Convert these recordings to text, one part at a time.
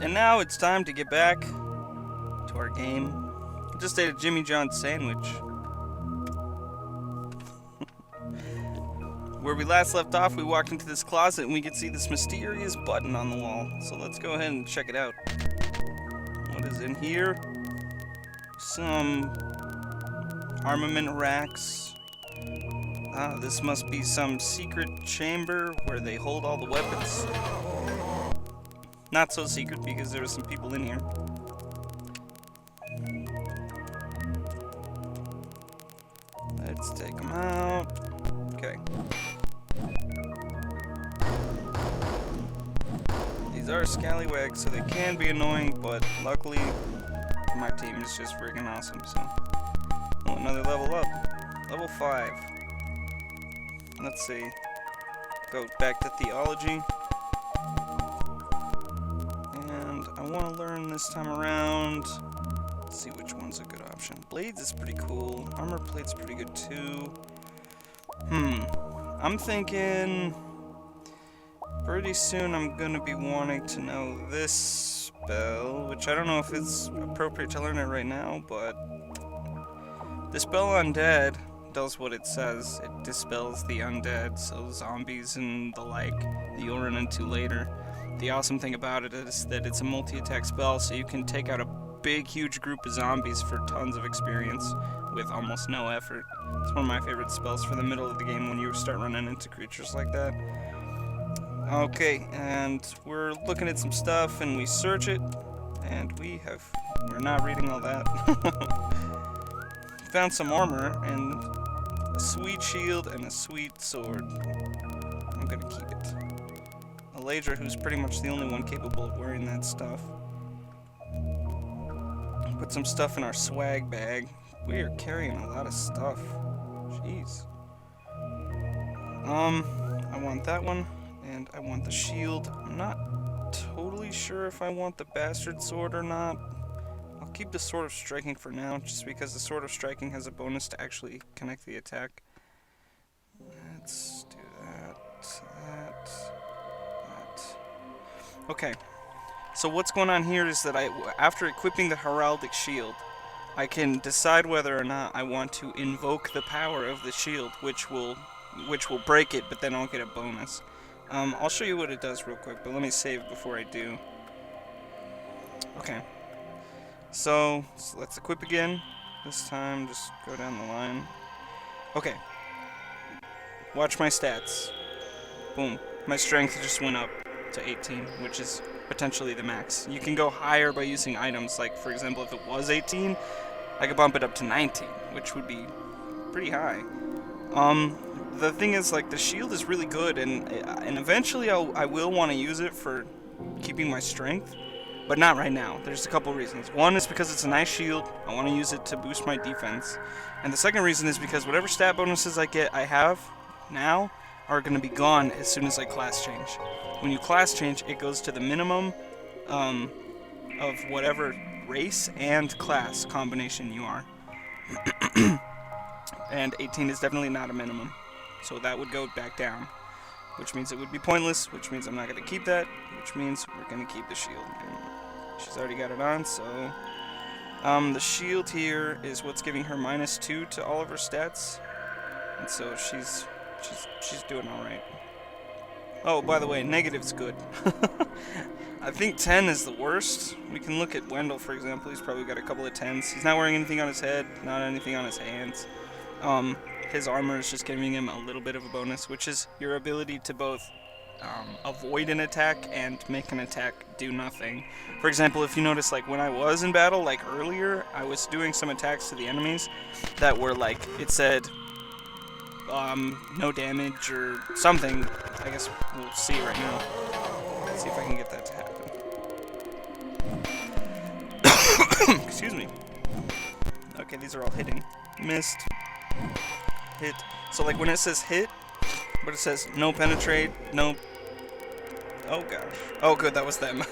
And now it's time to get back to our game. I just ate a Jimmy John's sandwich. Where we last left off, we walked into this closet and we could see this mysterious button on the wall. So let's go ahead and check it out. What is in here? Some armament racks. This must be some secret chamber where they hold all the weapons. Not so secret because there were some people in here. Let's take them out. Okay. These are scallywags, so they can be annoying, but luckily my team is just freaking awesome, so. Oh, another level up. Level 5. Let's see. Go back to theology. And I want to learn this time around. Let's see which one's a good option. Blades is pretty cool. Armor plate's pretty good too. I'm thinking pretty soon I'm gonna be wanting to know this spell, which I don't know if it's appropriate to learn it right now, but the spell Undead does what it says. It dispels the undead, so zombies and the like that you'll run into later. The awesome thing about it is that it's a multi-attack spell, so you can take out a big, huge group of zombies for tons of experience with almost no effort. It's one of my favorite spells for the middle of the game when you start running into creatures like that. Okay, and we're looking at some stuff and we search it, and we're not reading all that. Found some armor and a sweet shield and a sweet sword. I'm gonna keep it. Eladra, who's pretty much the only one capable of wearing that stuff. Put some stuff in our swag bag. We are carrying a lot of stuff. Jeez. I want that one, and I want the shield. I'm not totally sure if I want the bastard sword or not. I'll keep the sword of striking for now, just because the sword of striking has a bonus to actually connect the attack. Let's do that. Okay. So what's going on here is that after equipping the heraldic shield, I can decide whether or not I want to invoke the power of the shield, which will break it, but then I'll get a bonus. I'll show you what it does real quick, but let me save before I do. Okay. So let's equip again. This time, just go down the line. Okay. Watch my stats. Boom. My strength just went up to 18, which is potentially the max. You can go higher by using items, like for example if it was 18, I could bump it up to 19, which would be pretty high. The thing is, like, the shield is really good, and eventually I will want to use it for keeping my strength, but not right now. There's a couple reasons. One is because it's a nice shield. I want to use it to boost my defense, and the second reason is because whatever stat bonuses I have now are going to be gone as soon as I class change. When you class change, it goes to the minimum of whatever race and class combination you are. And 18 is definitely not a minimum. So that would go back down, which means it would be pointless, which means I'm not going to keep that, which means we're going to keep the shield. And she's already got it on, so the shield here is what's giving her -2 to all of her stats. And so she's doing all right. Oh, by the way, negative's good. I think 10 is the worst. We can look at Wendell, for example. He's probably got a couple of 10s. He's not wearing anything on his head, not anything on his hands. His armor is just giving him a little bit of a bonus, which is your ability to both avoid an attack and make an attack do nothing. For example, if you notice, like when I was in battle, like earlier, I was doing some attacks to the enemies that were like, it said no damage or something. I guess we'll see right now. Let's see if I can get that to happen. Excuse me. Okay, these are all hitting. Missed. Hit. So like when it says hit, but it says no penetrate, no... Oh gosh. Oh good, that was them.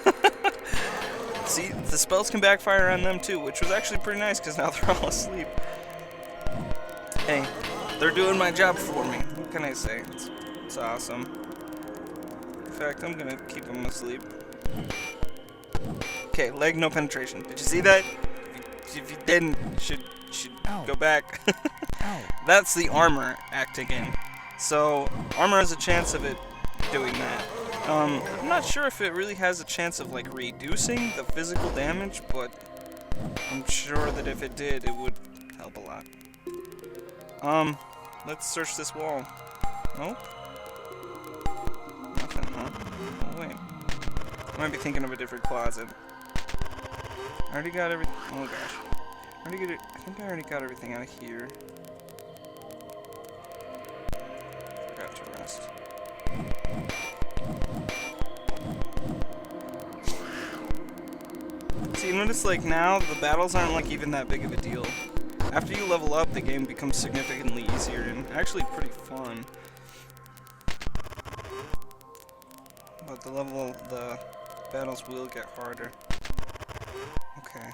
See, the spells can backfire on them too, which was actually pretty nice because now they're all asleep. Hey, they're doing my job for me. What can I say? It's awesome. In fact, I'm gonna keep them asleep. Okay, leg no penetration. Did you see that? If you didn't, you should go back. That's the armor acting in. So armor has a chance of it doing that. I'm not sure if it really has a chance of like reducing the physical damage, but I'm sure that if it did, it would help a lot. Let's search this wall. Nope. Nothing, huh? Oh, wait. I might be thinking of a different closet. I already got everything. Oh gosh. I think I already got everything out of here. Forgot to rest. See, you notice like now the battles aren't like even that big of a deal. After you level up, the game becomes significantly easier and actually pretty fun. But the battles will get harder. Okay.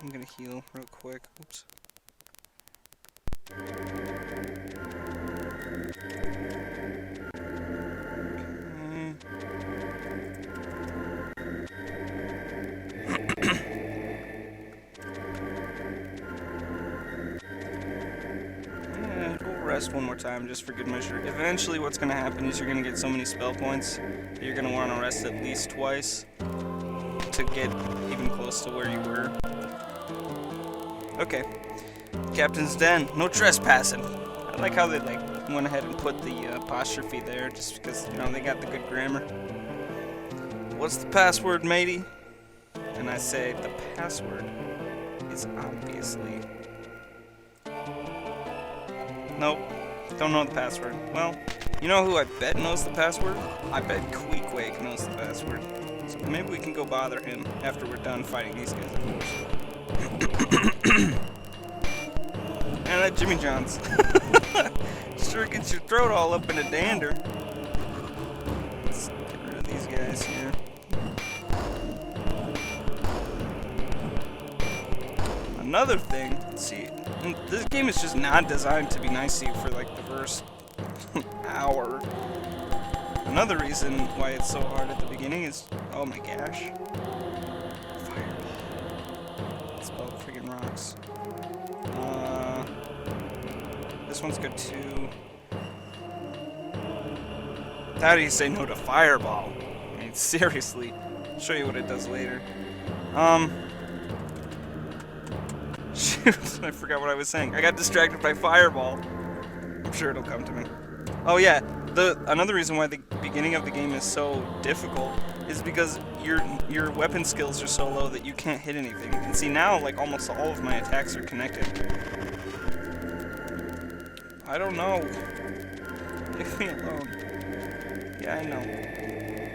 I'm gonna heal real quick. Oops. Rest one more time just for good measure. Eventually what's going to happen is you're going to get so many spell points that you're going to want to rest at least twice to get even close to where you were. Okay. Captain's Den. No trespassing. I like how they went ahead and put the apostrophe there just because, you know, they got the good grammar. What's the password, matey? And I say the password is obviously... Nope, don't know the password. Well, you know who I bet knows the password? I bet Queequeg knows the password. So maybe we can go bother him after we're done fighting these guys, of course. And that Jimmy John's. Sure gets your throat all up in a dander. Let's get rid of these guys here. Another thing, see, this game is just not designed to be nice to you for like the first hour. Another reason why it's so hard at the beginning is, oh my gosh, fire. It's about friggin' rocks. This one's good too. How do you say no to fireball? I mean, seriously. I'll show you what it does later. Shoot, I forgot what I was saying. I got distracted by fireball. I'm sure it'll come to me. Oh yeah, another reason why the beginning of the game is so difficult is because your weapon skills are so low that you can't hit anything. And see now, like almost all of my attacks are connected. I don't know. Leave me alone. Yeah, I know.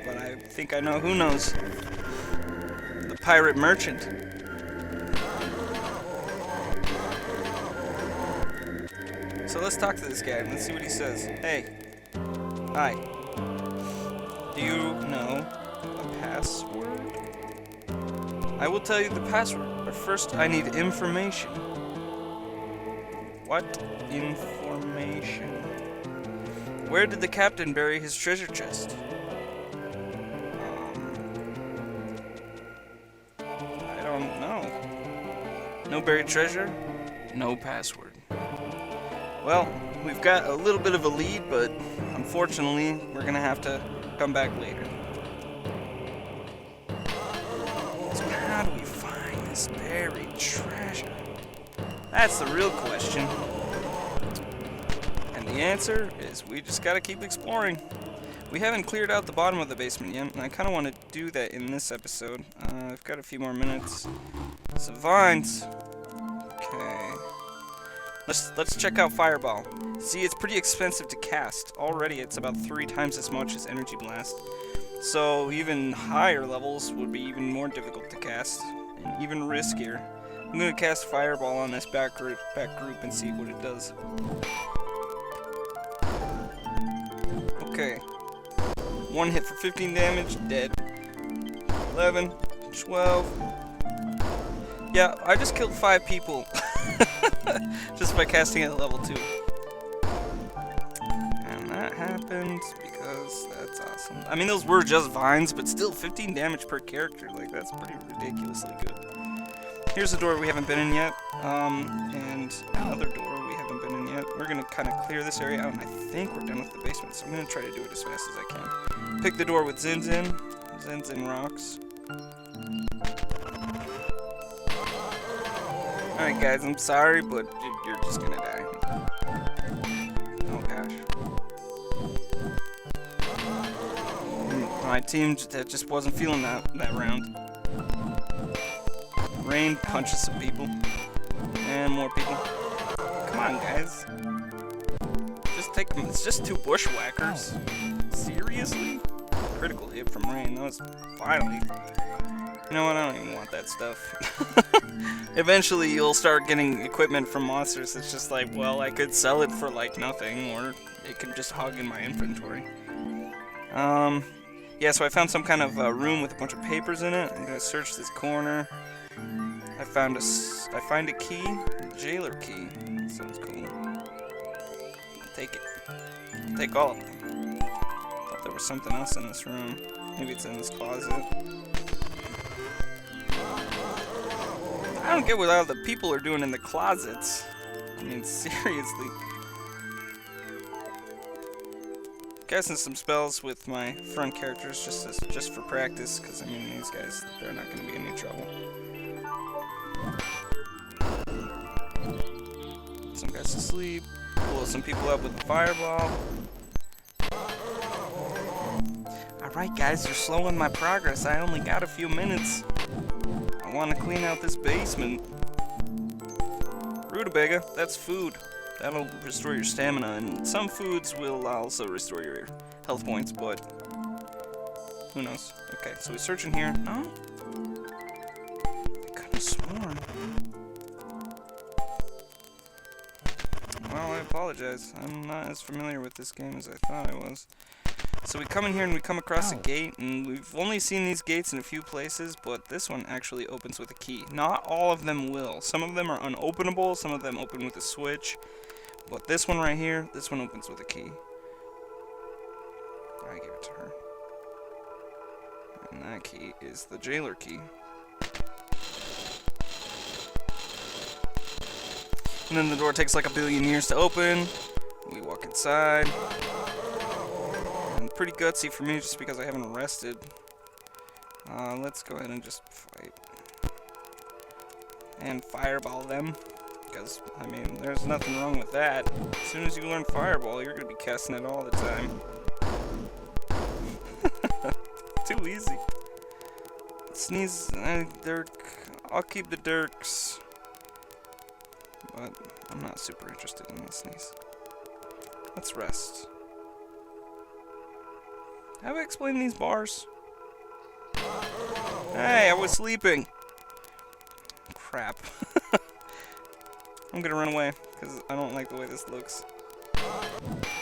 But I think I know who knows. The pirate merchant. So let's talk to this guy. Let's see what he says. Hey. Hi. Do you know a password? I will tell you the password, but first I need information. What information? Where did the captain bury his treasure chest? I don't know. No buried treasure? No password. Well, we've got a little bit of a lead, but unfortunately, we're gonna have to come back later. So how do we find this buried treasure? That's the real question. And the answer is we just gotta keep exploring. We haven't cleared out the bottom of the basement yet, and I kinda wanna do that in this episode. I've got a few more minutes. Some vines. Okay. Let's check out Fireball. See, it's pretty expensive to cast. Already it's about 3 times as much as Energy Blast. So even higher levels would be even more difficult to cast, and even riskier. I'm gonna cast Fireball on this back group and see what it does. Okay. 1 hit for 15 damage, dead. 11, 12. Yeah, I just killed 5 people. Just by casting it at level 2. And that happened because That's awesome. I mean, those were just vines, but still 15 damage per character. Like, that's pretty ridiculously good. Here's a door we haven't been in yet, and another door we haven't been in yet. We're gonna kind of clear this area out, and I think we're done with the basement, so I'm gonna try to do it as fast as I can. Pick the door with Zinzin. Zinzin rocks. Alright guys, I'm sorry, but you're just gonna die. Oh gosh. My team that just wasn't feeling that round. Rain punches some people. And more people. Come on, guys. Just take them. It's just 2 bushwhackers. Seriously? Critical hit from Rain. That was finally. You know what? I don't even want that stuff. Eventually, you'll start getting equipment from monsters. It's just like, well, I could sell it for like nothing, or it could just hog in my inventory. Yeah, so I found some kind of room with a bunch of papers in it. I'm gonna search this corner. I find a key, a jailer key. That sounds cool. Take it. Take all of them. Thought there was something else in this room. Maybe it's in this closet. I don't get what all the people are doing in the closets. I mean, seriously. Casting some spells with my front characters just for practice, because I mean these guys, they're not going to be in any trouble. Some guys to sleep. Pull some people up with the fireball. Alright guys, you're slowing my progress. I only got a few minutes. I want to clean out this basement. Rutabaga, that's food. That'll restore your stamina, and some foods will also restore your health points, but who knows? Okay, so we search in here. No? I could have sworn. Well, I apologize. I'm not as familiar with this game as I thought I was. So we come in here and we come across a gate, and we've only seen these gates in a few places, but this one actually opens with a key. Not all of them will. Some of them are unopenable, some of them open with a switch. But this one right here, this one opens with a key. I give it to her. And that key is the jailer key. And then the door takes like a billion years to open. We walk inside. And pretty gutsy for me just because I haven't rested. Let's go ahead and just fight. And fireball them. Because, I mean, there's nothing wrong with that. As soon as you learn Fireball, you're going to be casting it all the time. Too easy. Sneeze, Dirk. I'll keep the Dirks. But I'm not super interested in the sneeze. Let's rest. Have I explained these bars? Hey, I was sleeping. Crap. I'm gonna run away, because I don't like the way this looks.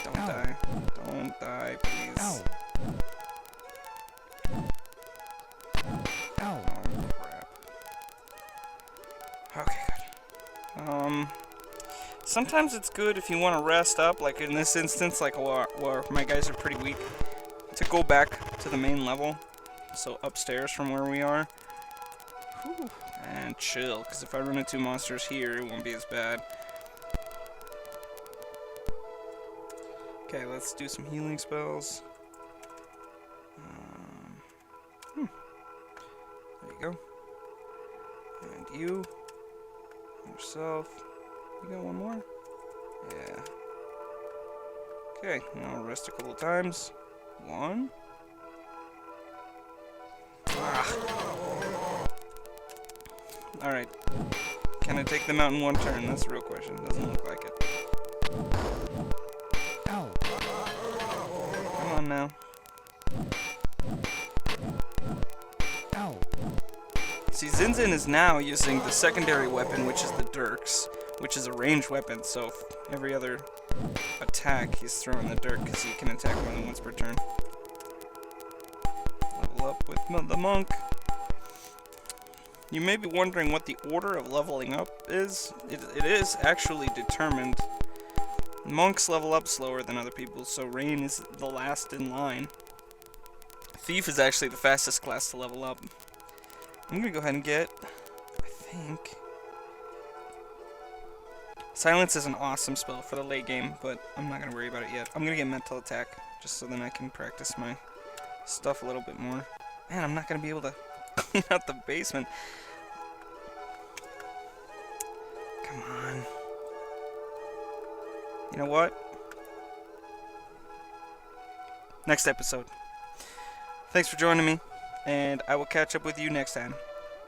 Don't die. Don't die, please. Ow. Ow. Oh, crap. Okay, good. Sometimes it's good if you want to rest up, like in this instance, like where my guys are pretty weak, to go back to the main level, so upstairs from where we are. Whew. And chill, because if I run into monsters here, it won't be as bad. Okay, let's do some healing spells. There you go. And you. Yourself. You got one more? Yeah. Okay, now I'll rest a couple times. 1. Alright. Can I take them out in one turn? That's the real question. Doesn't look like it. Ow. Come on now. Ow. See, Zinzin is now using the secondary weapon, which is the Dirks, which is a ranged weapon, so every other attack he's throwing the Dirk, because he can attack more than once per turn. Level up with the monk. You may be wondering what the order of leveling up is. It is actually determined Monks level up slower than other people, so Rain is the last in line. Thief is actually the fastest class to level up. I'm gonna go ahead and get, I think... Silence is an awesome spell for the late game, but I'm not gonna worry about it yet. I'm gonna get Mental Attack, just so then I can practice my stuff a little bit more. Man, I'm not gonna be able to clean out the basement. Come on. You know what? Next episode. Thanks for joining me, and I will catch up with you next time.